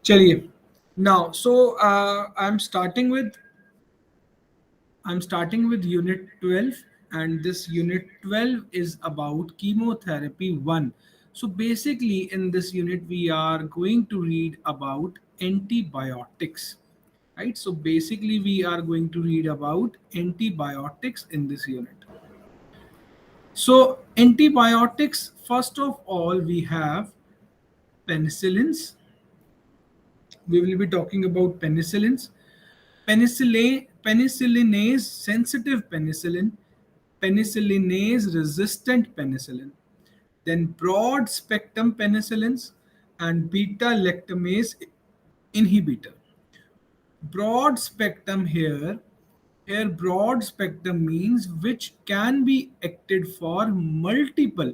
चलिए, now so I'm starting with unit 12, and this unit 12 is about chemotherapy 1. So basically in this unit we are going to read about antibiotics. Right? So basically we are going to read about antibiotics in this unit. So antibiotics, first of all we have penicillins. We will be talking about penicillins. Penicillinase sensitive penicillin, penicillinase resistant penicillin, then broad spectrum penicillins, and beta lactamase inhibitor. Broad spectrum here broad spectrum means which can be acted for multiple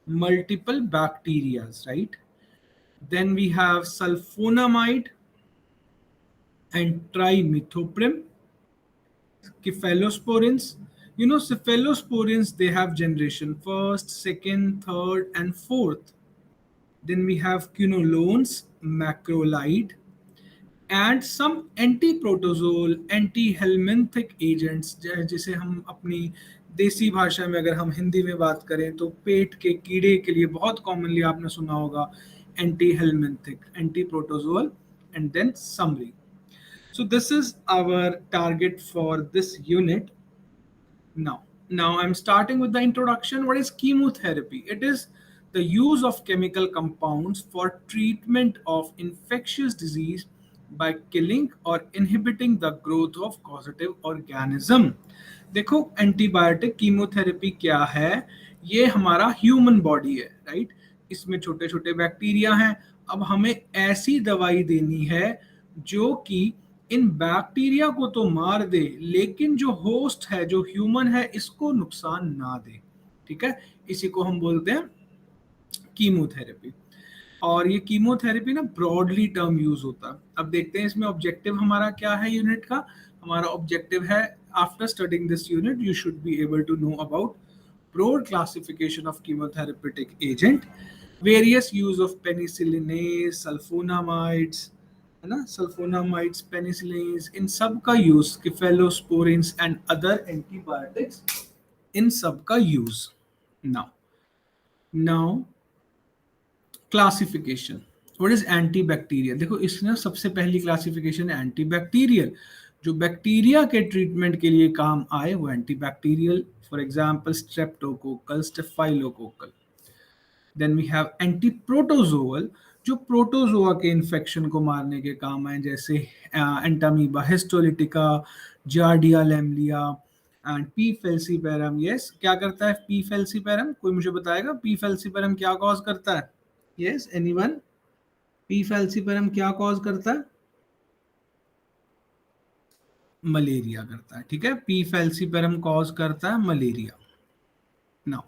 bacterias, right? Then we have sulfonamide and trimethoprim, cephalosporins. You know, cephalosporins, they have generation first, second, third, and fourth. Then we have quinolones, macrolide, and some anti-protozoal, anti-helminthic agents, जिसे हम अपनी देसी भाषा में, अगर हम हिंदी में बात करें तो पेट के कीड़े के लिए बहुत कॉमनली आपने सुना होगा anti helminthic, anti protozoal, and then summary. So this is our target for this unit. Now I'm starting with the introduction. What is chemotherapy? It is the use of chemical compounds for treatment of infectious disease by killing or inhibiting the growth of causative organism. देखो, antibiotic chemotherapy क्या है? ये हमारा human body है, right? इसमें छोटे छोटे bacteria हैं. अब हमें ऐसी दवाई देनी है जो कि इन बैक्टीरिया को तो मार दे, लेकिन जो होस्ट है, जो ह्यूमन है, इसको नुकसान ना दे. ठीक है, इसी को हम बोलते हैं कीमोथेरेपी. और ये कीमोथेरेपी ना ब्रॉडली टर्म यूज होता है. अब देखते हैं इसमें ऑब्जेक्टिव हमारा क्या है यूनिट का. हमारा ऑब्जेक्टिव है, after studying this unit you should be able to know about broad classification of chemotherapeutic agent, various use of penicillinase, sulfonamides, है ना, सल्फोनामाइड्स, पेनिसिलिन्स, इन सब का यूज, केफेलोस्पोरिन्स एंड अदर एंटीबायोटिक्स, इन सब का use. Now classification. What is antibacterial? देखो, इसमें सबसे पहली क्लासिफिकेशन है एंटीबैक्टीरियल. जो बैक्टीरिया के ट्रीटमेंट के लिए काम आए वो antibacterial. For example streptococcal, staphylococcal. Then we have antiprotozoal, जो प्रोटोजोआ के इन्फेक्शन को मारने के काम आए, जैसे Entamoeba, histolytica, Giardia lamblia and P falciparum. Yes, क्या करता है पी फेल्सीपेरम? कोई मुझे बताएगा पी फेल्सीपेरम क्या कॉज करता है? Yes, anyone? पी फेल्सीपेरम क्या कॉज करता है? मलेरिया करता है. ठीक है, पी फेल्सीपेरम कॉज करता है मलेरिया. नाउ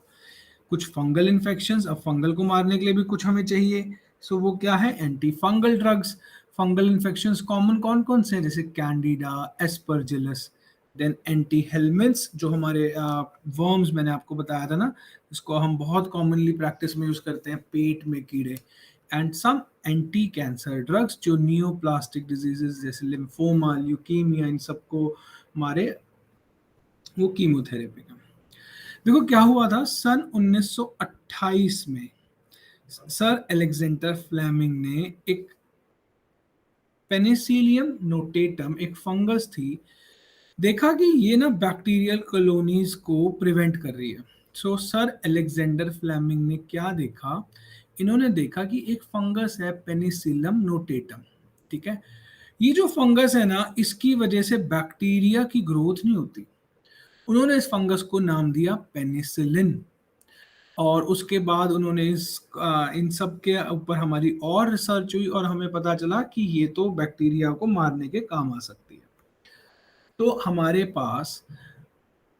कुछ फंगल इन्फेक्शंस. अब फंगल को मारने के लिए भी कुछ हमें चाहिए. सो वो क्या है? Anti fungal drugs. Fungal infections common कौन कौन से हैं? जैसे कैंडिडा, एस्परजिलस. देन एंटी हेलमिंथ्स, जो हमारे वर्म्स मैंने आपको बताया था ना, इसको हम बहुत कॉमनली प्रैक्टिस में यूज करते हैं पेट में कीड़े. And some anti cancer drugs, जो नियोप्लास्टिक डिजीजेस जैसे लिम्फोमा, ल्यूकीमिया, इन सबको मारे, वो कीमोथेरेपी का. देखो क्या हुआ था सन 1928 में, सर एलेक्जेंडर फ्लेमिंग ने एक पेनिसिलियम नोटेटम, एक फंगस थी, देखा कि ये ना बैक्टीरियल कॉलोनीज को प्रिवेंट कर रही है. सो सर एलेक्जेंडर फ्लेमिंग ने क्या देखा? इन्होंने देखा कि एक फंगस है पेनिसिलियम नोटेटम. ठीक है, ये जो फंगस है ना, इसकी वजह से बैक्टीरिया की ग्रोथ नहीं होती. उन्होंने इस फंगस को नाम दिया पेनिसिलिन. और उसके बाद उन्होंने इन सब के ऊपर हमारी और रिसर्च हुई और हमें पता चला कि ये तो बैक्टीरिया को मारने के काम आ सकती है. तो हमारे पास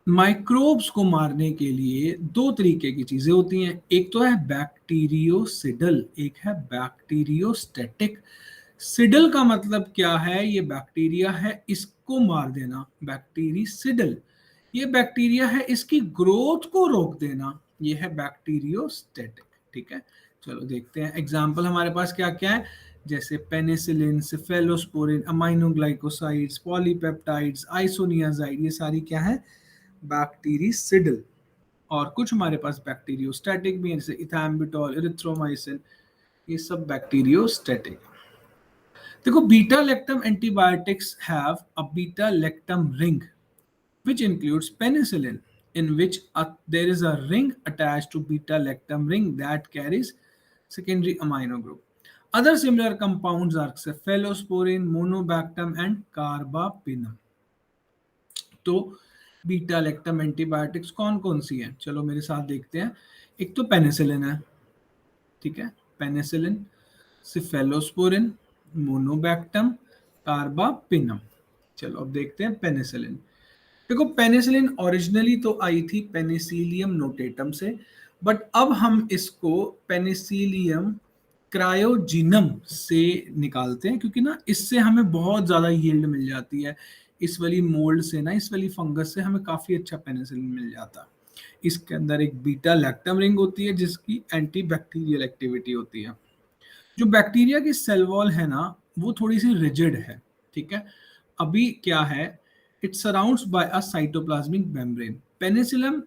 माइक्रोब्स को मारने के लिए दो तरीके की चीजें होती हैं. एक तो है बैक्टीरियोसिडल, एक है बैक्टीरियोस्टैटिक. सिडल का मतलब क्या है? ये बैक्टीरिया है, इसको मार देना. बैक्टीरिसिडल, ये बैक्टीरिया है, इसकी ग्रोथ को रोक देना. ये है बैक्टीरियोस्टैटिक. ठीक है, चलो देखते हैं एग्जाम्पल हमारे पास क्या क्या है. जैसे penicillin, cephalosporin, aminoglycosides, polypeptides, isoniazid, ये सारी क्या है, बैक्टीरिसिडल। और कुछ हमारे पास बैक्टीरियोस्टैटिक भी है, जैसे इथैम्बिटॉल, इरिथ्रोमाइसिन, ये सब बैक्टीरियोस्टैटिक। देखो, beta lactam antibiotics have a beta lactam ring which includes penicillin, in which there is a ring attached to beta lactam ring that carries secondary amino group. Other similar compounds are cephalosporin, monobactam, and carbapenem. तो beta lactam antibiotics कौन कौन सी हैं, चलो मेरे साथ देखते हैं। एक तो पेनिसिलिन है, ठीक है, पेनिसिलिन, सिफेलोस्पोरिन, मोनोबैक्टम, कार्बापिनम। चलो अब देखते हैं पेनिसिलिन। देखो, पेनिसिलिन ओरिजिनली तो आई थी पेनिसिलियम नोटेटम से, बट अब हम इसको पेनिसिलियम क्रायोजिनम से निकालते हैं, क्योंकि ना इससे हमें बहुत ज़्यादा यील्ड मिल जाती है। इस वाली मोल्ड से ना, इस वाली फंगस से हमें काफ़ी अच्छा पेनिसिलिन मिल जाता है। इसके अंदर एक बीटा लैक्टम रिंग होती है जिसकी एंटी बैक्टीरियल एक्टिविटी होती है। जो बैक्टीरिया की सेल वॉल है ना, वो थोड़ी सी रिजिड है, ठीक है। अभी क्या है, it surrounds by a cytoplasmic membrane. Penicillin,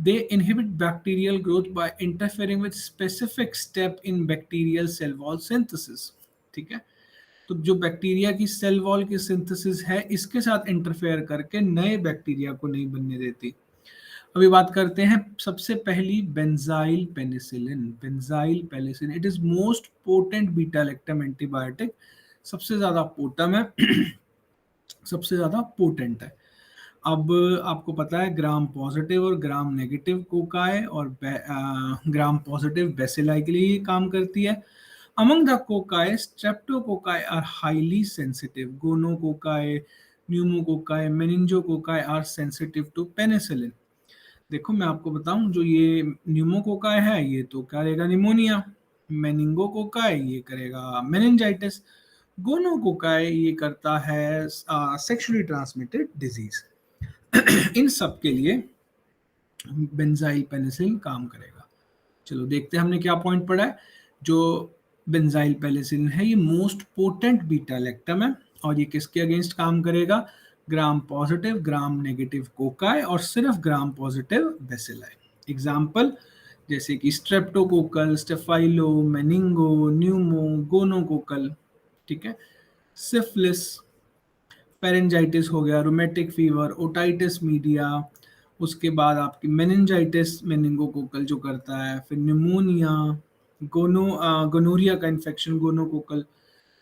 they inhibit bacterial growth by interfering with specific step in bacterial cell wall synthesis, ठीक है। तो जो बैक्टीरिया की सेल वॉल की सिंथेसिस है, इसके साथ इंटरफेयर करके नए बैक्टीरिया को नहीं बनने देती। अभी बात करते हैं सबसे पहली benzyl penicillin. Benzyl penicillin, it is most potent beta lactam antibiotic, सबसे ज्यादा पोटम है सबसे ज्यादा पोटेंट है। अब आपको पता है ग्राम पॉजिटिव और ग्राम नेगेटिव कोकाई और ग्राम पॉजिटिव बेसिलाई के लिए काम करती है। Among the cocci, streptococci are highly sensitive, gonococci, pneumococci, मेनिंजोकोकाई आर सेंसिटिव टू पेनिसिलिन। देखो मैं आपको बताऊं, जो ये न्यूमोकोकाई है ये तो करेगा निमोनिया, मेनिंगोकोकाई ये करेगा मेनिंजाइटिस, गोनोकोकाई ये करता है सेक्सुअली ट्रांसमिटेड डिजीज। इन सब के लिए बेंजाइल पेनिसिलिन काम करेगा। चलो देखते हैं हमने क्या पॉइंट पढ़ा है। जो बेंजाइल पेनिसिलिन है ये मोस्ट पोटेंट बीटा लैक्टम है, और ये किसके अगेंस्ट काम करेगा, gram positive, gram negative cocci और सिर्फ ग्राम पॉजिटिव बेसिलाई। एग्जाम्पल जैसे कि स्ट्रेप्टोकोकल, स्टेफाइलो, मेनिंगो, न्यूमो, गोनोकोकल, ठीक है, सिफिलिस, पेरेंजाइटिस हो गया, रोमेटिक फीवर, ओटाइटिस मीडिया, उसके बाद आपकी मेनिंजाइटिस मेनिंगोकोकल जो करता है, फिर निमोनिया, गोनोरिया का इन्फेक्शन गोनोकोकल,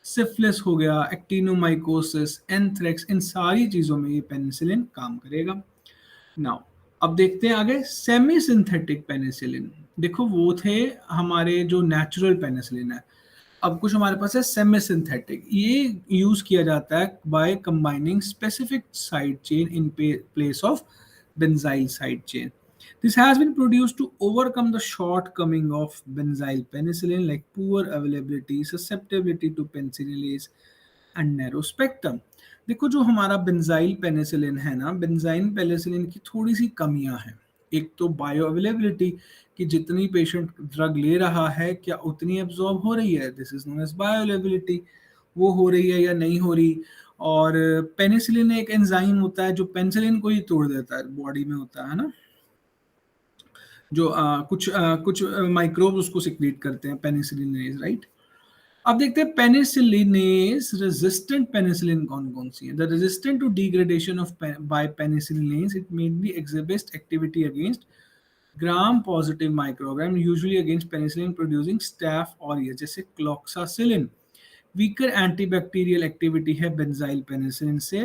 सिफिलिस हो गया, एक्टिनोमाइकोसिस, एंथ्रेक्स, इन सारी चीज़ों में ये पेनिसिलिन काम करेगा। नाउ अब देखते हैं आगे सेमी सिंथेटिक पेनिसिलिन। देखो वो थे हमारे जो नेचुरल पेनिसिलिन है, अब कुछ हमारे पास है सेमी सिंथेटिक। ये यूज किया जाता है by combining specific side chain in place of benzyl side chain. This has been produced to overcome the shortcoming of benzyl penicillin like poor availability, susceptibility to penicillase and narrow spectrum. देखो जो हमारा benzyl penicillin है ना, benzyl penicillin की थोड़ी सी कमियां हैं। एक तो बायो अवेलेबिलिटी, कि जितनी पेशेंट ड्रग ले रहा है क्या उतनी एब्जॉर्ब हो रही है, this is known as bioavailability, वो हो रही है या नहीं हो रही। और पेनिसिलिन एक एंजाइम होता है जो पेनिसिलिन को ही तोड़ देता है, बॉडी में होता है ना, जो कुछ माइक्रोब उसको सिक्रीट करते हैं, पेनिसिलिनेज, राइट। अब देखते हैं पेनिसिलिनेज रेजिस्टेंट पेनिसिलिन कौन कौन सी है। The resistant to degradation of by penicillinase, it mainly exhibits activity against gram positive microgram, usually against penicillin producing staph और ये जैसे क्लॉक्सासिलिन। वीकर एंटीबैक्टीरियल एक्टिविटी है बेंजाइल पेनिसिलिन से।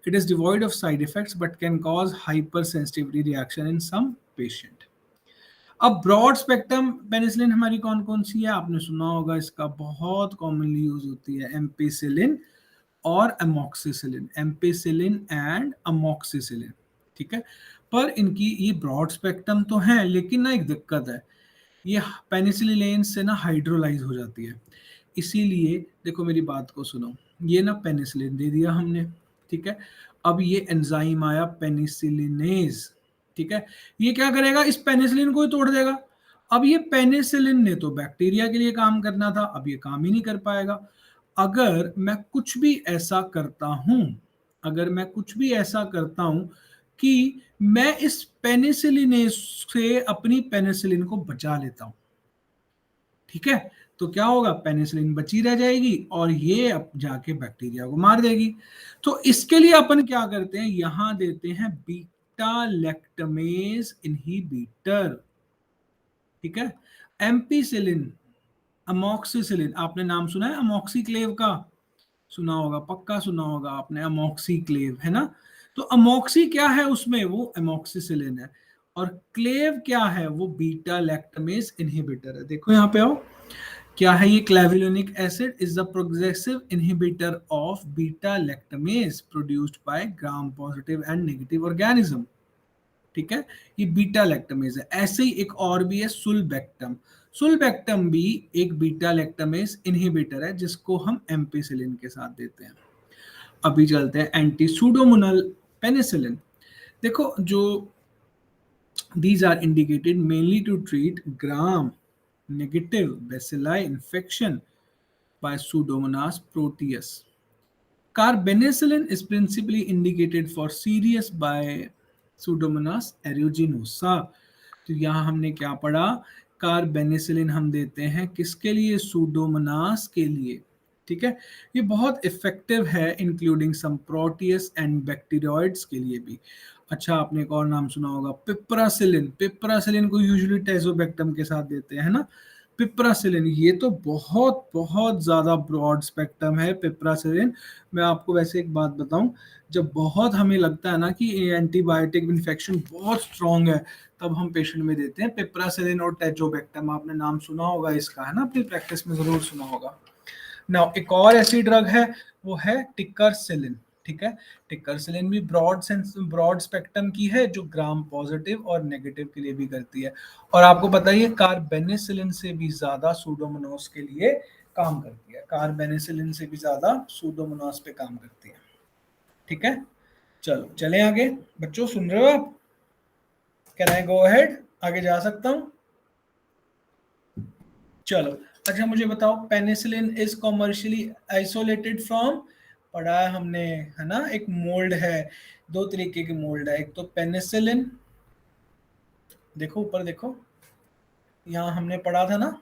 It is devoid of side effects but can cause hypersensitivity reaction in some patient. अब broad spectrum penicillin हमारी कौन कौन सी है, आपने सुना होगा, इसका बहुत कॉमनली यूज होती है एम्पिसिलिन और अमोक्सिसिलिन, एम्पिसिलिन एंड अमोक्सिसिलिन, ठीक है। पर इनकी ये ब्रॉड स्पेक्ट्रम तो है, लेकिन ना एक दिक्कत है, ये पेनिसिलिन से ना हाइड्रोलाइज हो जाती है। इसीलिए देखो मेरी बात को सुनो, ये ना पेनिसिलिन दे दिया हमने, ठीक है। अब ये एंजाइम आया पेनिसिलिनेज, ठीक है, ये क्या करेगा, इस पेनिसिलिन को ही तोड़ देगा। अब ये पेनिसिलिन ने तो बैक्टीरिया के लिए काम करना था, अब ये काम ही नहीं कर पाएगा। अगर मैं कुछ भी ऐसा करता हूं, अगर मैं कुछ भी ऐसा करता हूं कि मैं इस पेनिसिलिनेज से अपनी पेनिसिलिन को बचा लेता हूं, ठीक है, तो क्या होगा, पेनिसिलिन बची रह जाएगी और ये अब जाके बैक्टीरिया को मार देगी। तो इसके लिए अपन क्या करते हैं, यहां देते हैं बीटा लैक्टमेज इनहिबिटर, ठीक है। एम्पीसिलिन, अमोक्सिसिलिन, आपने नाम सुना है अमोक्सीक्लेव का, सुना होगा, पक्का सुना होगा आपने, अमोक्सीक्लेव, है ना। तो अमोक्सी क्या है उसमें, वो अमोक्सिसिलिन है, और क्लेव क्या है, वो बीटा लैक्टमेज इनहिबिटर है। देखो यहाँ पे आओ, क्या है ये, clavulanic acid is the progressive inhibitor of beta lactamase produced by gram positive and negative organism, ठीक है। ये बीटा लैक्टमेज है। ऐसे ही एक और भी है सुलबेक्टम, सुलबेक्टम भी एक बीटा लैक्टमेज इनहिबिटर है जिसको हम एम्पिसिलिन के साथ देते हैं। अभी चलते हैं एंटी सूडोमोनल पेनिसिलिन। देखो जो these are indicated mainly to treat gram negative bacilli infection by Pseudomonas proteus. Carbenicillin is principally indicated for serious by Pseudomonas aeruginosa. तो यहाँ हमने क्या पढ़ा, कार्बेनिसिलिन हम देते हैं किसके लिए, सूडोमोनास के लिए, ठीक है। ये बहुत इफेक्टिव है including some Proteus and bacteroides के लिए भी। अच्छा, आपने एक और नाम सुना होगा पिप्रासिलिन, पिप्रासिलिन को यूजुअली टेजोबैक्टम के साथ देते हैं, है ना। पिप्रासिलिन ये तो बहुत बहुत ज़्यादा ब्रॉड स्पेक्ट्रम है पिप्रासिलिन। मैं आपको वैसे एक बात बताऊं, जब बहुत हमें लगता है ना कि एंटीबायोटिक इन्फेक्शन बहुत स्ट्रॉन्ग है, तब हम पेशेंट में देते हैं पिप्रासिलिन और टेजोबैक्टम। आपने नाम सुना होगा इसका, है ना, अपनी प्रैक्टिस में ज़रूर सुना होगा। नाउ एक और ऐसी ड्रग है, वो है टिकरसिलिन, ठीक है। टिकरसिलिन भी ब्रॉड स्पेक्ट्रम की है, जो ग्राम पॉजिटिव और नेगेटिव के लिए भी करती है। और आपको पता ही है कार्बेनिसिलिन से भी ज्यादा सूडोमोनास के लिए काम करती है, कार्बेनिसिलिन से भी ज्यादा सूडोमोनास पे काम करती है, ठीक है। चलो चले आगे, बच्चों सुन रहे हो आप, कैन आई गो अहेड, आगे जा सकता हूं। चलो, अच्छा मुझे बताओ, penicillin is commercially isolated from, पढ़ा है हमने, है ना। एक मोल्ड है, दो तरीके के मोल्ड है, एक तो पेनिसिलिन, देखो ऊपर देखो, यहाँ हमने पढ़ा था ना,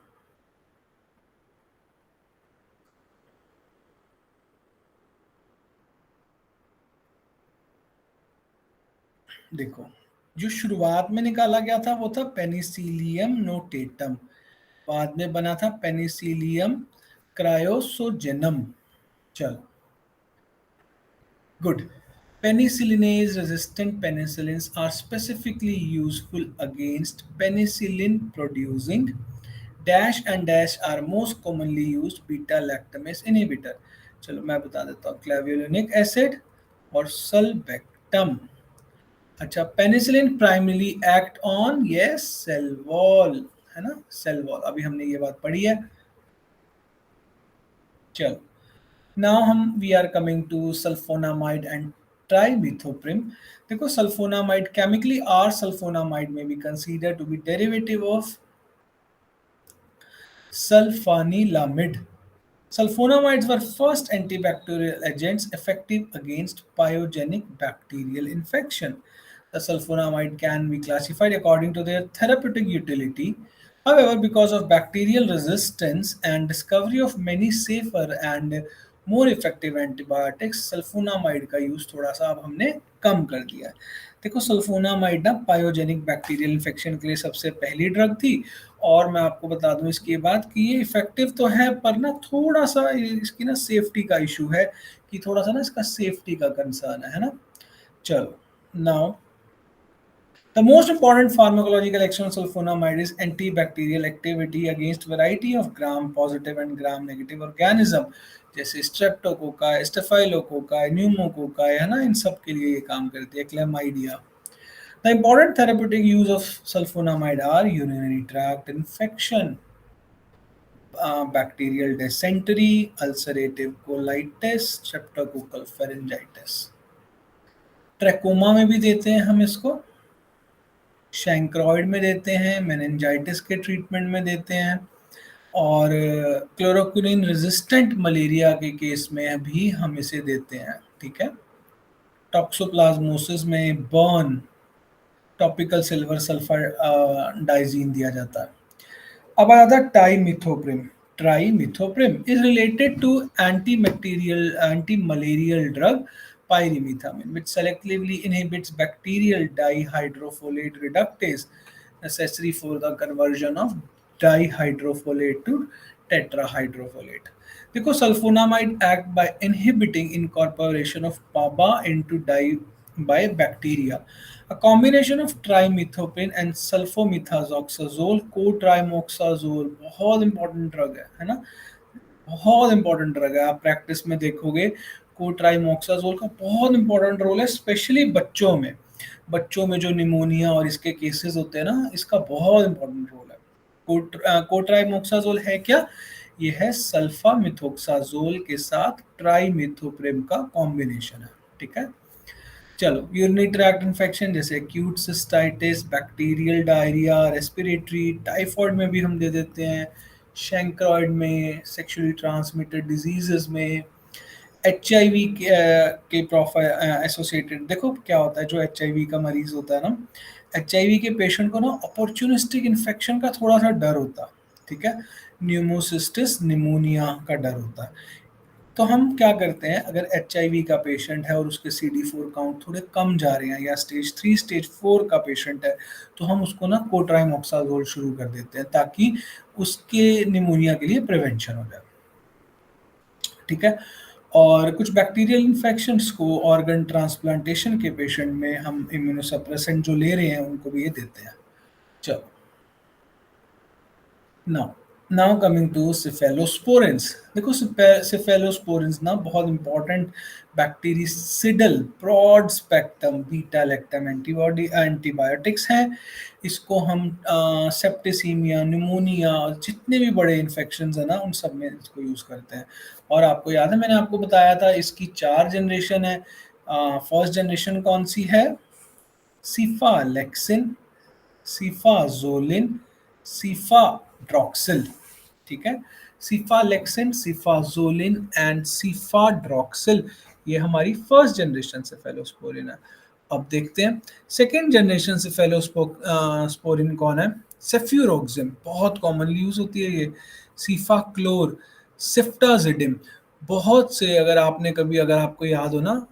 देखो जो शुरुआत में निकाला गया था वो था पेनिसिलियम नोटेटम, बाद में बना था पेनिसिलियम क्रायोसोजेनम। चलो good. Penicillinase resistant penicillins are specifically useful against penicillin producing dash and dash are most commonly used beta lactamase inhibitor। चलो मैं बता देता हूँ, क्लेवियोलिनिक एसिड और सल्बेक्टम। अच्छा, penicillin primarily act on yes cell wall, है ना, सेल वॉल, अभी हमने ये बात पढ़ी है। चलो नाउ हम we are coming to sulfonamide and trimethoprim. देखो सल्फोनामाइड, केमिकली आर सल्फोनामाइड में be consider to be derivative of sulfanilamide. Sulfonamides were first antibacterial agents effective against pyogenic bacterial infection. The sulfonamide can be classified according to their therapeutic utility. However, because of bacterial resistance and discovery of many safer and more effective antibiotics, sulfonamide का use थोड़ा सा अब हमने कम कर दिया है। देखो sulphonamide ना पायोजेनिक बैक्टीरियल इन्फेक्शन के लिए सबसे पहली ड्रग थी, और मैं आपको बता दूं इसके बाद कि ये इफेक्टिव तो है, पर ना थोड़ा सा इसकी ना सेफ्टी का इशू है, कि थोड़ा सा ना इसका सेफ्टी का कंसर्न है ना। चलो now the most important pharmacological action of sulfonamide is antibacterial activity against variety of gram-positive and gram-negative organism, जैसे स्ट्रेप्टोकोका, स्टेफाइलोकोका, न्यूमोकोका, है ना, इन सब के लिए ये काम करती है, chlamydia. The important therapeutic use of sulfonamide are urinary tract infection, bacterial dysentery, ulcerative colitis, streptococcal pharyngitis। Trachoma में भी देते हैं हम इसको, शैंक्रोइड में देते हैं, मेनिंजाइटिस के ट्रीटमेंट में देते हैं, और क्लोरोक्विनिन रेजिस्टेंट मलेरिया के केस में भी हम इसे देते हैं। ठीक है, टॉक्सोप्लाज्मोसिस में burn topical silver sulfadiazine दिया जाता है। अब आता है trimethoprim. Trimethoprim is related to anti drug pyrimethamine, which selectively inhibits bacterial dihydrofolate reductase necessary for the conversion of dihydrofolate to tetrahydrofolate. देखो, sulfonamide act by inhibiting incorporation of PABA into di by bacteria. A combination of trimethoprim and sulfomethoxazole, cotrimoxazole, बहुत important drug है ना, बहुत important drug है। आप practice में देखोगे co-trimoxazole का बहुत इंपॉर्टेंट रोल है, स्पेशली बच्चों में। बच्चों में जो निमोनिया और इसके केसेस होते हैं ना, इसका बहुत इंपॉर्टेंट रोल है। कोट्राइमोक्साजोल है क्या? ये है सल्फा मिथोक्साजोल के साथ ट्राइमिथोप्रिम का कॉम्बिनेशन है। ठीक है, चलो, यूरिनरी ट्रैक्ट इन्फेक्शन जैसे acute cystitis, bacterial diarrhoea, respiratory, typhoid में भी हम दे देते हैं, शैंक्रोइड में, सेक्सुअली ट्रांसमिटेड डिजीजेस में, HIV के प्रोफाइल एसोसिएटेड। देखो क्या होता है, जो HIV का मरीज होता है ना, HIV के पेशेंट को ना अपॉर्चुनिस्टिक इन्फेक्शन का थोड़ा सा डर होता है। ठीक है, न्यूमोसिस्टिस निमोनिया का डर होता है। तो हम क्या करते हैं, अगर HIV का पेशेंट है और उसके CD4 काउंट थोड़े कम जा रहे हैं, या स्टेज 3 स्टेज 4 का पेशेंट है, तो हम उसको ना कोट्राइमोक्साजोल शुरू कर देते हैं, ताकि उसके निमोनिया के लिए प्रिवेंशन हो जाए। ठीक है, और कुछ बैक्टीरियल इन्फेक्शंस को ऑर्गन ट्रांसप्लांटेशन के पेशेंट में हम इम्यूनोसप्रेसेंट जो ले रहे हैं उनको भी ये देते हैं। चलो, now now coming to cephalosporins. देखो, सिफेलोस्पोरेंस ना बहुत important bactericidal broad spectrum beta lactam antibody antibiotics हैं। इसको हम सेप्टिसीमिया, निमोनिया, जितने भी बड़े इन्फेक्शंस हैं ना, उन सब में इसको यूज़ करते हैं। और आपको याद है, मैंने आपको बताया था इसकी 4 जनरेशन है। फर्स्ट जनरेशन कौन सी है? सीफालेक्सिन, सीफाजोलिन, सीफाड्रॉक्सिल। ठीक है, सीफालेक्सिन, सीफाजोलिन एंड सीफाड्रॉक्सिल, ये हमारी फर्स्ट जनरेशन सेफेलोस्पोरिन है। अब देखते हैं सेकेंड जनरेशन सेफेलोस्पोरिन कौन है? सेफ्यूरोक्सिम, बहुत कॉमनली यूज होती है ये। सीफाक्लोर, सिफ्टाजिडिम, बहुत से, अगर आपने कभी, अगर आपको याद हो ना,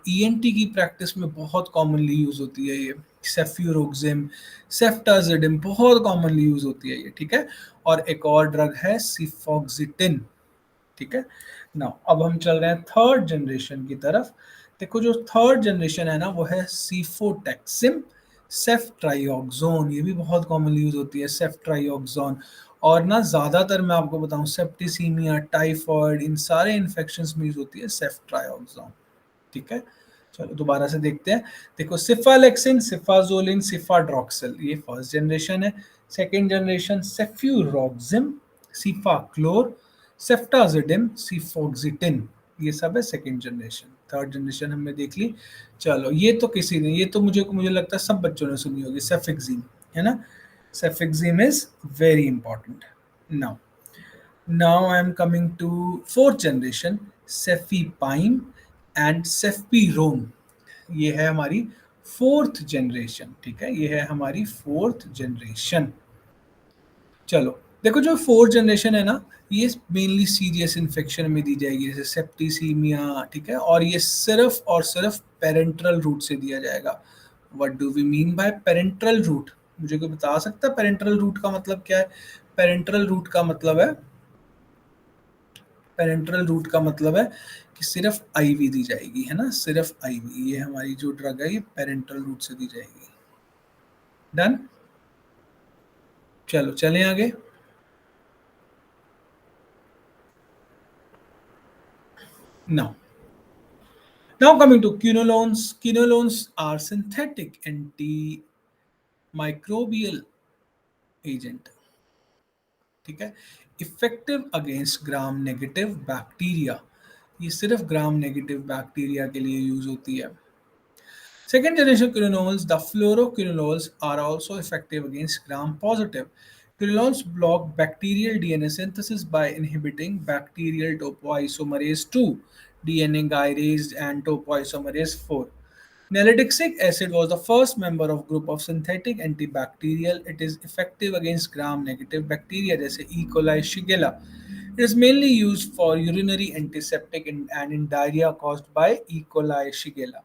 ENT की प्रैक्टिस में बहुत कॉमनली यूज होती है ये। सेफ्यूरोक्सिम, सेफ्टाजिडिम, बहुत कॉमनली यूज होती है ये। ठीक है, और एक और ड्रग है सिफॉक्सिटिन। ठीक है, नाउ अब हम चल रहे हैं थर्ड जनरेशन की तरफ। देखो, जो थर्ड जनरेशन है ना, वो है सीफोटेक्सिम, सेफ्ट्राइऑक्सोन, ये भी बहुत कॉमनली यूज होती है, सेफ्ट्राइऑक्सोन। और ना ज़्यादातर मैं आपको बताऊं, सेप्टिसीमिया, टाइफॉइड, इन सारे इन्फेक्शंस में यूज होती है सेफ्ट्राइऑक्सोन। ठीक है, चलो दोबारा से देखते हैं। देखो, सिफालेक्सिन, सिफाजोलिन, सिफाड्रॉक्सिल, ये फर्स्ट जनरेशन है। सेकेंड जनरेशन सेफ्यूरोक्सिम, सिफाक्लोर, सेफ्टाजिडिम, सिफोक्सिटिन, ये सब है सेकेंड जनरेशन। थर्ड जनरेशन हमने देख ली। चलो, ये तो किसी ने, ये तो मुझे लगता है सब बच्चों ने सुनी होगी, सेफिक्सिम, है ना। Cefixime is very important. Now Now I am coming to fourth generation, Cefepime and Cefpirone. ये है हमारी फोर्थ जनरेशन। ठीक है, ये है हमारी फोर्थ जनरेशन। चलो, देखो, जो फोर्थ जनरेशन है ना, ये मेनली सीरियस इन्फेक्शन में दी जाएगी, जैसे सेप्टिसीमिया। ठीक है, और ये सिर्फ और सिर्फ पेरेंट्रल रूट से दिया जाएगा। What do we mean by parenteral route? मुझे कोई बता सकता है पेरेंट्रल रूट का मतलब क्या है? पेरेंट्रल रूट का मतलब है, पेरेंट्रल रूट का मतलब है कि सिर्फ IV दी जाएगी, है ना, सिर्फ IV। ये हमारी जो ड्रग है, ये पेरेंट्रल रूट से दी जाएगी। डन, चलो चलें आगे। Now now coming to quinolones. Quinolones are synthetic anti microbial agent. ठीक है, effective against gram negative bacteria. ये सिर्फ ग्राम नेगेटिव बैक्टीरिया के लिए यूज होती है। Second generation quinolones, the fluoroquinolones, are also effective against gram-positive. Quinolones block bacterial DNA synthesis by inhibiting bacterial topoisomerase 2, DNA gyrase, and topoisomerase 4. Nalidixic acid was the first member of group of synthetic antibacterial. It is effective against gram-negative bacteria, जैसे E. coli, Shigella. It is mainly used for urinary antiseptic and in diarrhea caused by E. coli, Shigella.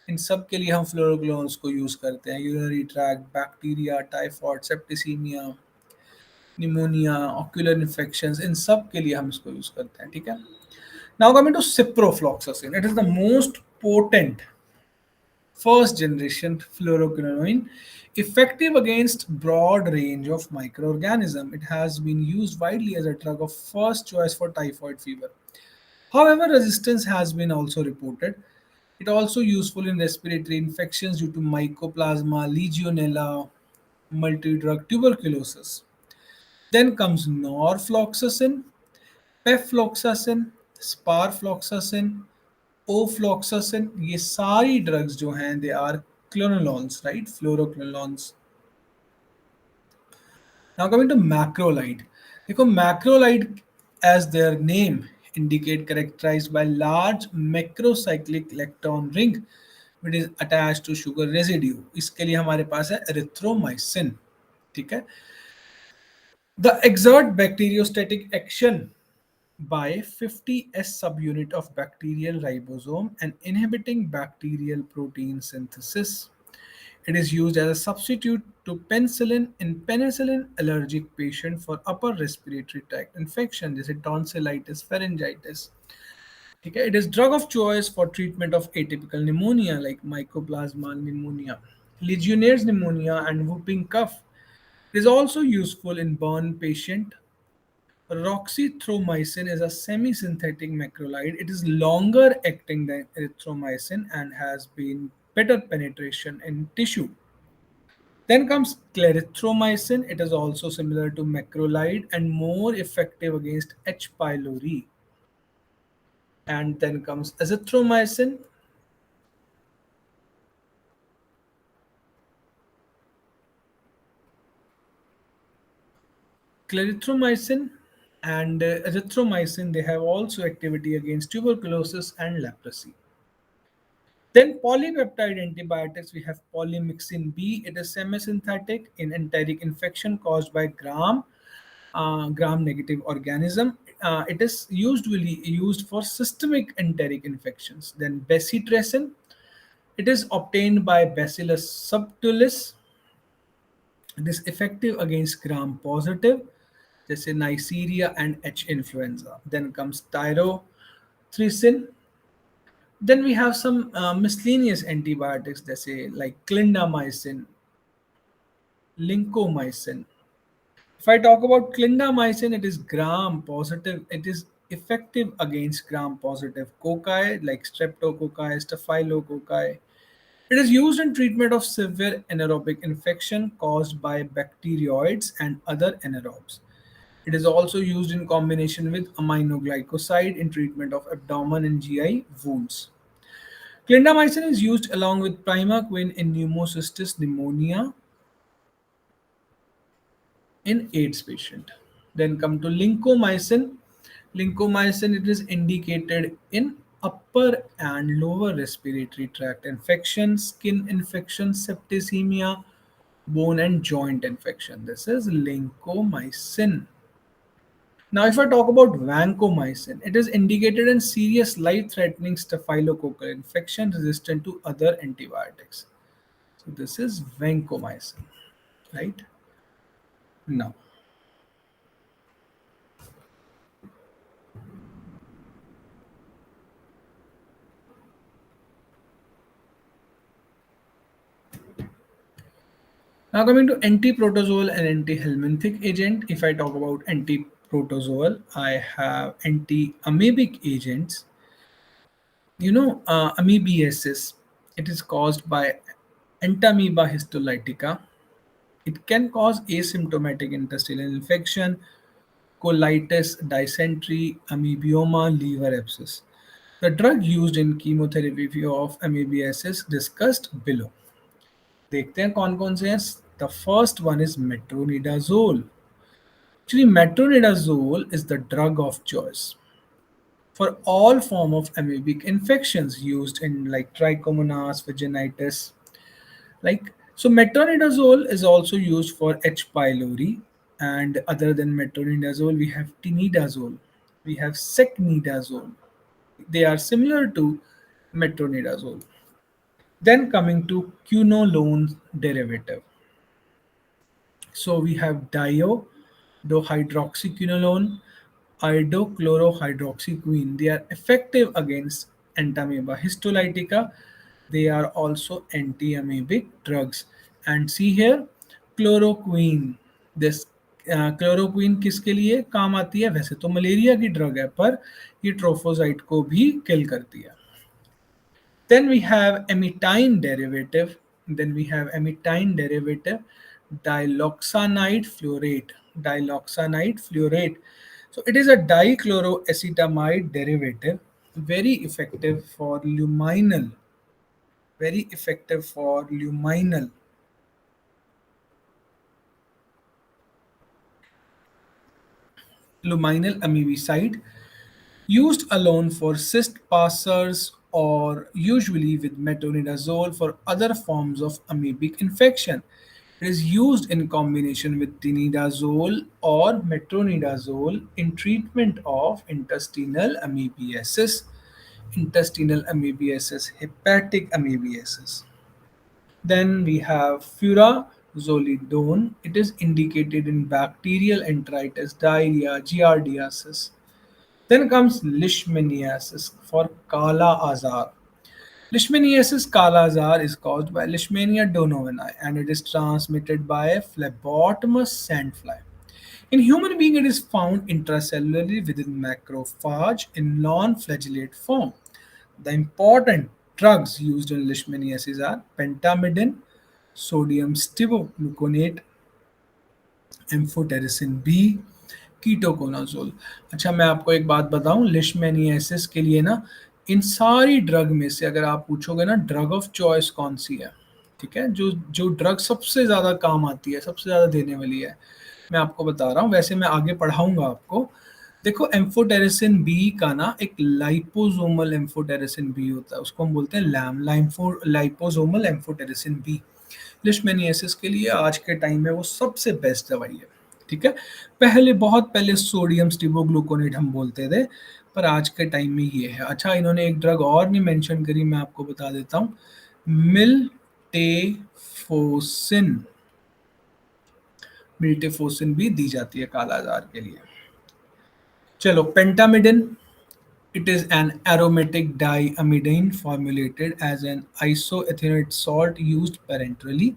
इन सब के लिए हम फ्लोरोक्लोन्स को use करते हैं urinary tract bacteria typhoid septicaemia pneumonia ocular infections इन सब के लिए हम इसको यूज करते हैं ठीक है now coming to ciprofloxacin it is the most potent first generation fluoroquinolone, effective against broad range of microorganisms. It has been used widely as a drug of first choice for typhoid fever. However, resistance has been also reported. It also useful in respiratory infections due to Mycoplasma, Legionella, multi-drug tuberculosis. Then comes norfloxacin, pefloxacin, sparfloxacin, ofloxacin ये सारी drugs जो हैं they are quinolones right fluoroquinolones now coming to macrolide देखो macrolide as their name indicate characterized by large macrocyclic electron ring which is attached to sugar residue इसके लिए हमारे पास है erythromycin ठीक है the exert bacteriostatic action by 50s subunit of bacterial ribosome and inhibiting bacterial protein synthesis. It is used as a substitute to penicillin in penicillin allergic patient for upper respiratory tract infection जैसे tonsillitis, pharyngitis. ठीक है, it is drug of choice for treatment of atypical pneumonia like mycoplasma pneumonia, Legionnaire's pneumonia, and whooping cough. It is also useful in burn patient. Roxithromycin is a semi-synthetic macrolide. It is longer acting than erythromycin and has been better penetration in tissue. Then comes clarithromycin. It is also similar to macrolide and more effective against H. pylori. And then comes azithromycin. Clarithromycin and azithromycin, they have also activity against tuberculosis and leprosy. Then polypeptide antibiotics, we have polymyxin B. It is semi-synthetic in enteric infection caused by gram-negative organism. It is usually used for systemic enteric infections. Then bacitracin, it is obtained by Bacillus subtilis. It is effective against gram-positive, जैसे Neisseria and H. influenza. Then comes tyrothricin. Then we have some miscellaneous antibiotics, they say like clindamycin, lincomycin. If I talk about clindamycin, it is gram positive. It is effective against gram positive cocci like streptococci, staphylococci. It is used in treatment of severe anaerobic infection caused by bacteroids and other anaerobes. It is also used in combination with aminoglycoside in treatment of abdomen and GI wounds. Clindamycin is used along with primaquine in pneumocystis pneumonia in AIDS patient. Then come to lincomycin. Lincomycin it is indicated in upper and lower respiratory tract infection, skin infection, septicemia, bone and joint infection. This is lincomycin. Now, if I talk about vancomycin, it is indicated in serious life-threatening staphylococcal infection resistant to other antibiotics. So this is vancomycin, right? Now, now coming to anti-protozoal and anti-helminthic agent. If I talk about anti-protozoal, I have anti-amoebic agents. Amoebiasis. It is caused by Entamoeba histolytica. It can cause asymptomatic intestinal infection, colitis, dysentery, amoebioma, liver abscess. The drug used in chemotherapy of MABS is discussed below. देखते हैं कौन कौन से हैं. The first one is metronidazole. Actually, metronidazole is the drug of choice for all form of amoebic infections used in like trichomonas vaginitis. Like so, metronidazole is also used for H. pylori, and other than metronidazole, we have tinidazole, we have secnidazole. They are similar to metronidazole. Then coming to quinolone derivative. So we have dihydroxyquinolone, idochlorohydroxyquine. They are effective against entamoeba histolytica. They are also anti-amoebic drugs. And see here, chloroquine. This chloroquine किसके लिए काम आती है? वैसे तो malaria की drug है, पर ये ट्रोफोसाइट को भी किल करती है. Then we have amidine derivative. Then we have amidine derivative, diloxanide fluorate. Diloxanide fluorate. So it is a dichloroacetamide derivative, very effective for luminal, very effective for luminal amoebicide, used alone for cyst passers or usually with metronidazole for other forms of amoebic infection. It is used in combination with tinidazole or metronidazole in treatment of intestinal amoebiasis, hepatic amoebiasis. Then we have furazolidone. It is indicated in bacterial enteritis, diarrhea, giardiasis. Then comes leishmaniasis for Kala Azar. Leishmaniasis Kala Azar is caused by Leishmania donovani and it is transmitted by a phlebotomous sandfly. In human being, it is found intracellularly within macrophage in non-flagellate form. The important drugs used in leishmaniasis are pentamidine, sodium stibogluconate, amphotericin B, ketoconazole. अच्छा मैं आपको एक बात बताऊं, लिशमेनियासिस के लिए ना इन सारी ड्रग में से अगर आप पूछोगे ना ड्रग ऑफ चॉइस कौन सी है, ठीक है, जो जो ड्रग सबसे ज़्यादा काम आती है, सबसे ज़्यादा देने वाली है, मैं आपको बता रहा हूँ. वैसे मैं आगे पढ़ाऊंगा आपको. देखो एम्फोटेरिसिन बी का ना एक लाइपोसोमल एम्फोटेरिसिन बी होता है, उसको हम बोलते हैं लैम लाइपोसोमल एम्फोटेरिसिन बी. लिशमेनियासिस के लिए आज के टाइम में वो सबसे बेस्ट दवाई है. ठीक है, पहले बहुत पहले सोडियम स्टिबोग्लूकोनेट हम बोलते थे, पर आज के टाइम में ये है. अच्छा इन्होंने एक ड्रग और नहीं मेंशन करी, मैं आपको बता देता हूँ, मिल्टेफोसिन. मिल्टेफोसिन भी दी जाती है काला आजार के लिए. चलो पेंटामिडिन. It is an aromatic diamidine formulated as an isoethionate salt used parenterally.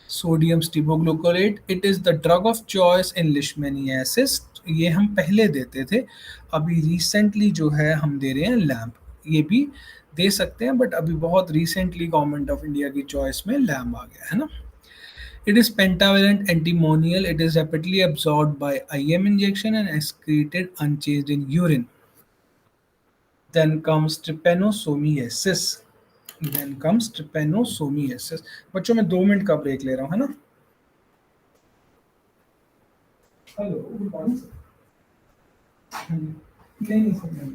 Sodium stibogluconate. It is the drug of choice in leishmaniasis. ये हम पहले देते थे, अभी रिसेंटली जो है हम दे रहे हैं लैम्प. ये भी दे सकते हैं बट अभी बहुत रिसेंटली गवर्नमेंट ऑफ इंडिया की चॉइस में लैम्प आ गया है ना. It is pentavalent antimonial. It is rapidly absorbed by IM injection and excreted unchanged in urine. Then comes trypanosomiasis. Then comes trypanosomiasis. बच्चों मैं 2 मिनट का ब्रेक ले रहा हूँ, है ना. Hello good morning sir. नहीं नहीं सर नहीं.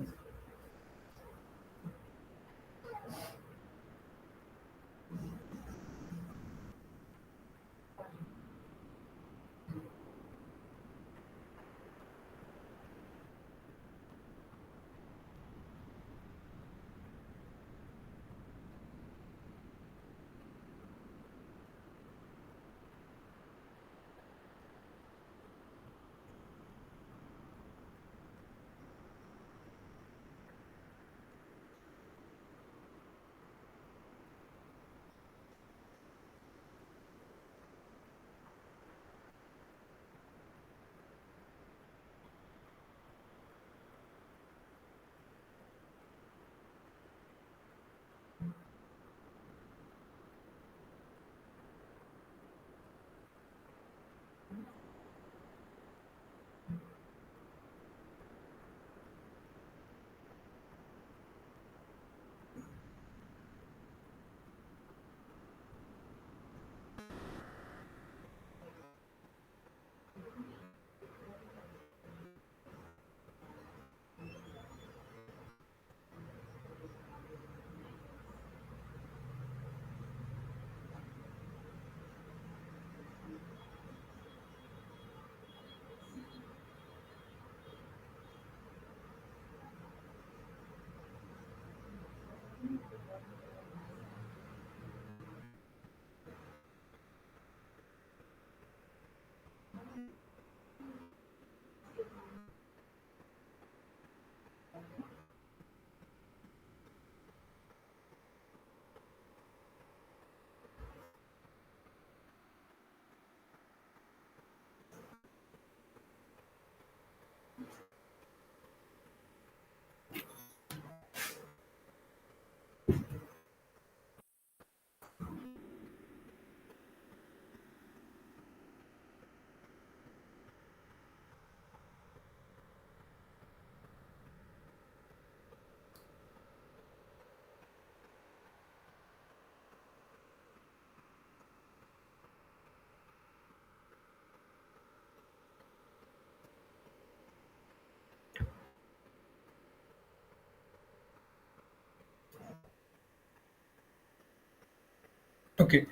ओके,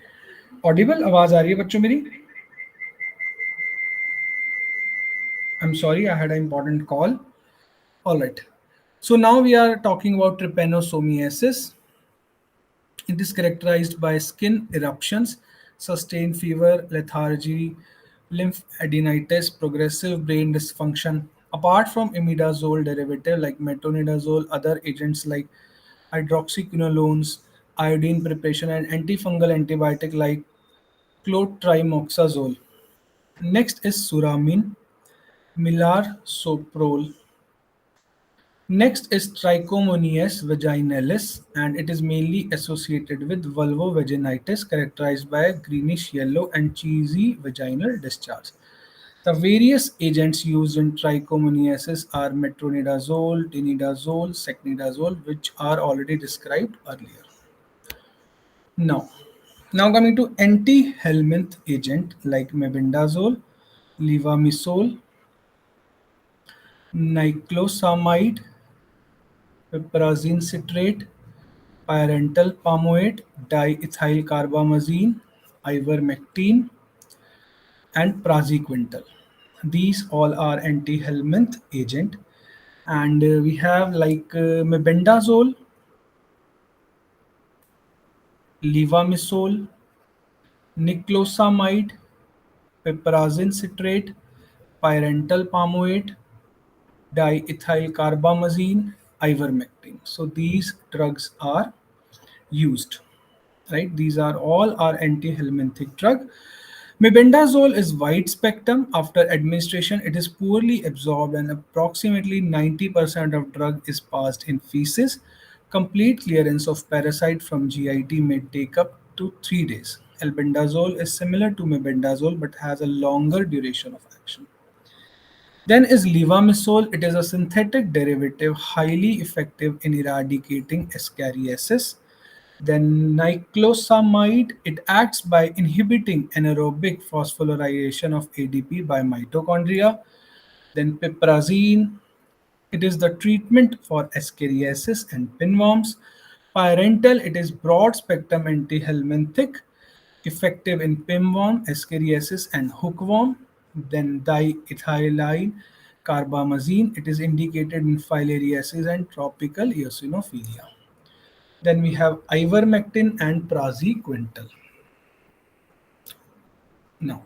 ऑडिबल आवाज आ रही है बच्चों मेरी? I am sorry, I had an important call. All right. So now we are talking about trypanosomiasis. It is characterized by skin eruptions, sustained fever, lethargy, lymphadenitis, progressive brain dysfunction. Apart from imidazole derivative like metronidazole, other agents like hydroxyquinolones, iodine preparation, and antifungal antibiotic like clotrimazole. Next is suramine, millarsoprol. Next is Trichomonias vaginalis, and it is mainly associated with vulvovaginitis characterized by a greenish yellow and cheesy vaginal discharge. The various agents used in trichomoniasis are metronidazole, tinidazole, secnidazole, which are already described earlier. Now, now coming to anti-helminth agent like mebendazole, levamisole, niclosamide, piperazine citrate, pyrantel palmoate, diethylcarbamazine, ivermectin, and praziquantel. These all are anti-helminth agent, and we have like mebendazole, levamisole, niclosamide, piperazine citrate, pyrantel palmoate, diethylcarbamazine, ivermectin. So these drugs are used, right? These are all our anti-helminthic drug. Mebendazole is wide spectrum. After administration, it is poorly absorbed and approximately 90% of drug is passed in feces. Complete clearance of parasite from GIT may take up to 3 days. Albendazole is similar to mebendazole but has a longer duration of action. Then is levamisole. It is a synthetic derivative highly effective in eradicating ascariasis. Then niclosamide, it acts by inhibiting anaerobic phosphorylation of ADP by mitochondria. Then piperazine, it is the treatment for ascariasis and pinworms. Pyrantel, it is broad spectrum antihelminthic, effective in pinworm, ascariasis, and hookworm. Then diethylene carbamazine, it is indicated in filariasis and tropical eosinophilia. Then we have ivermectin and praziquantel. Now,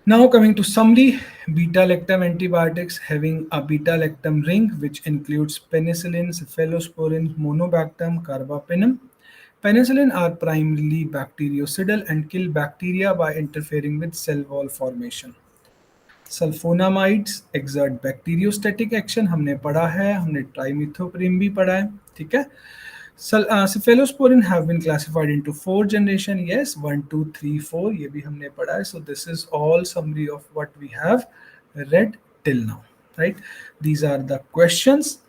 now coming to summary, beta-lactam antibiotics having a beta-lactam ring, which includes penicillin, cephalosporin, monobactam, carbapenem. Penicillin are primarily bactericidal and kill bacteria by interfering with cell wall formation. Sulfonamides exert bacteriostatic action हमने पढ़ा है, हमने ट्राइमिथोप्रिम भी पढ़ा है, ठीक है. Cephalosporin have been classified into 4 generation. Yes, 1, 2, 3, 4. ये भी हमने पढ़ा है. So this is all summary of what we have read till now, right? These are the questions.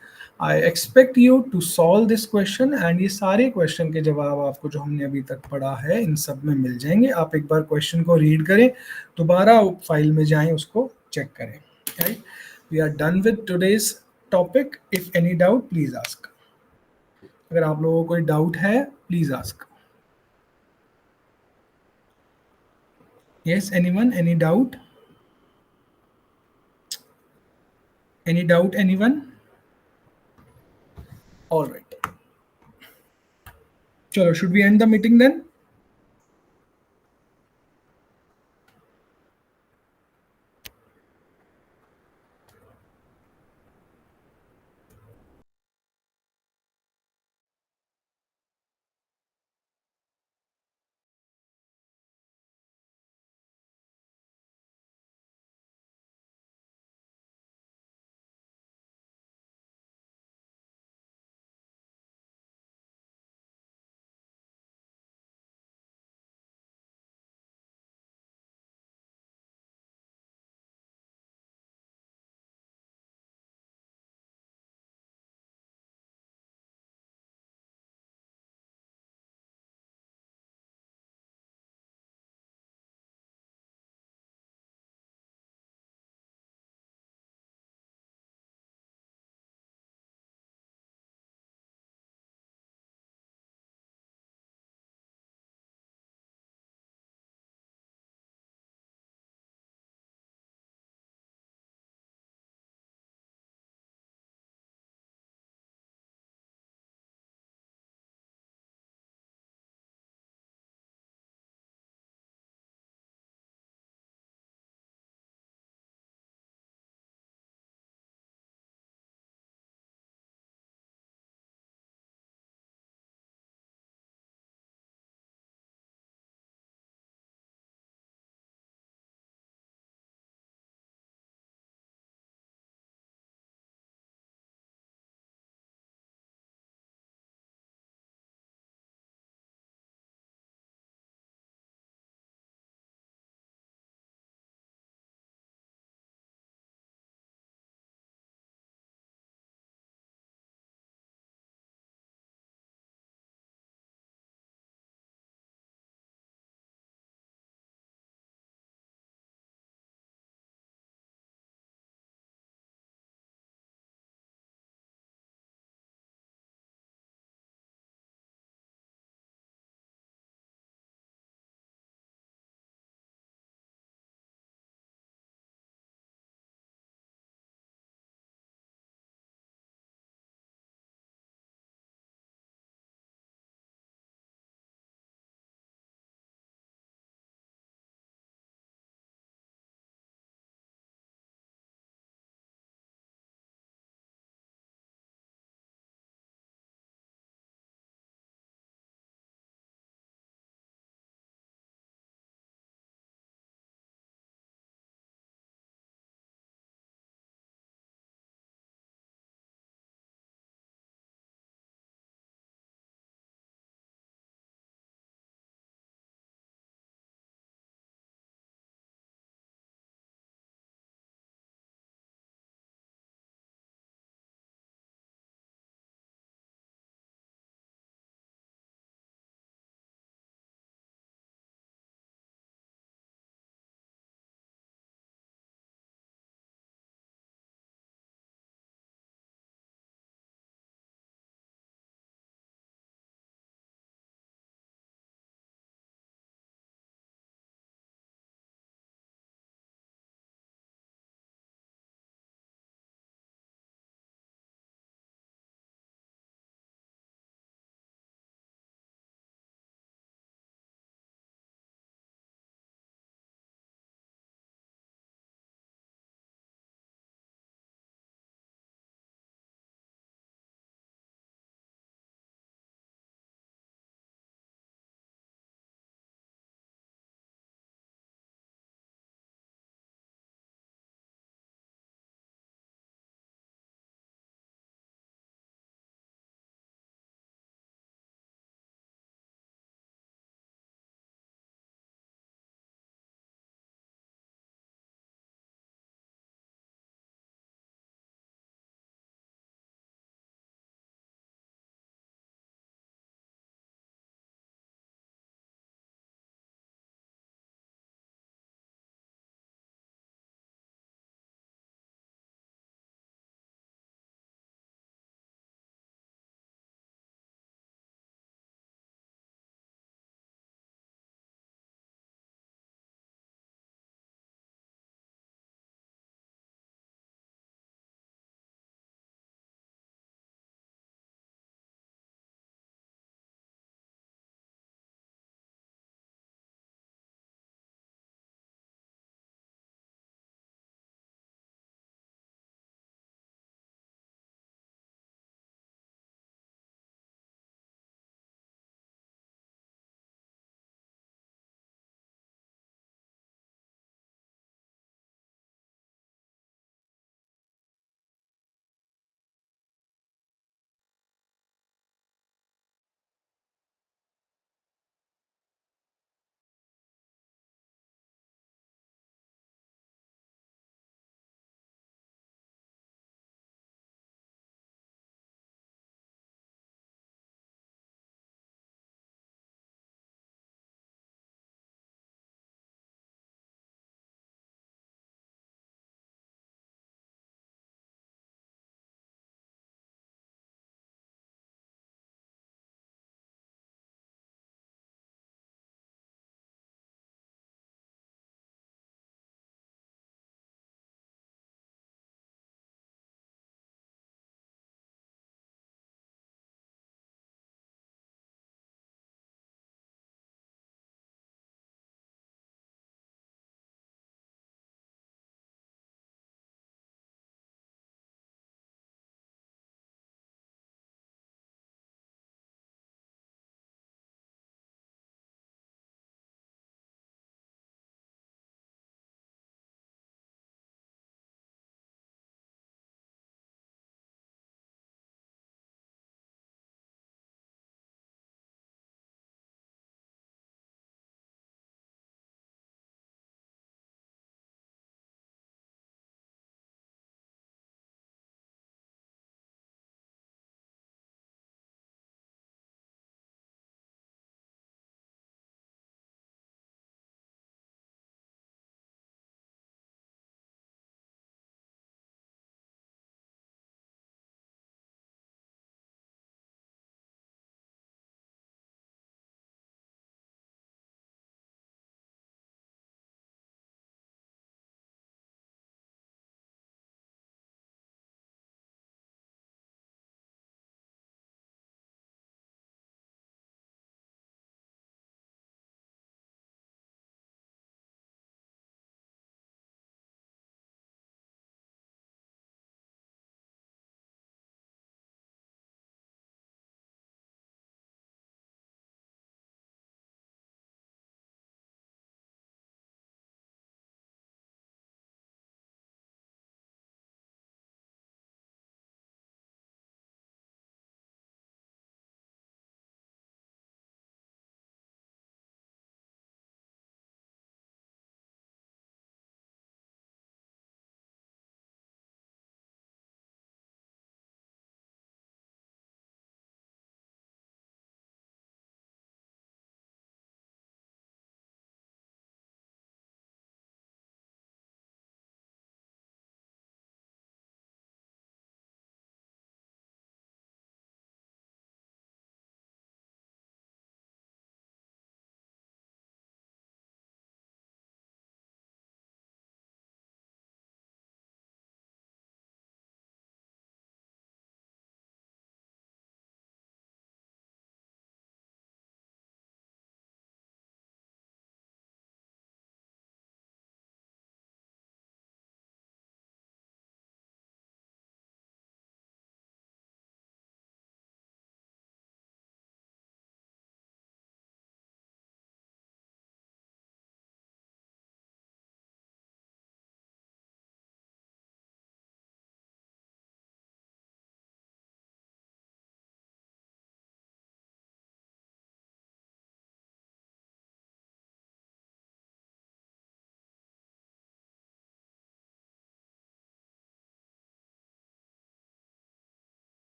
I expect you to solve this question, and ये सारे question के जवाब आपको जो हमने अभी तक पढ़ा है इन सब में मिल जाएंगे. आप एक बार क्वेश्चन को रीड करें, दोबारा फाइल में जाएं, उसको चेक करें. Right? We are done with today's topic. If any doubt, please ask. अगर आप लोगों को कोई डाउट है, please ask. Yes, anyone, any doubt? Any doubt, anyone? Alright, चलो, should we end the meeting then?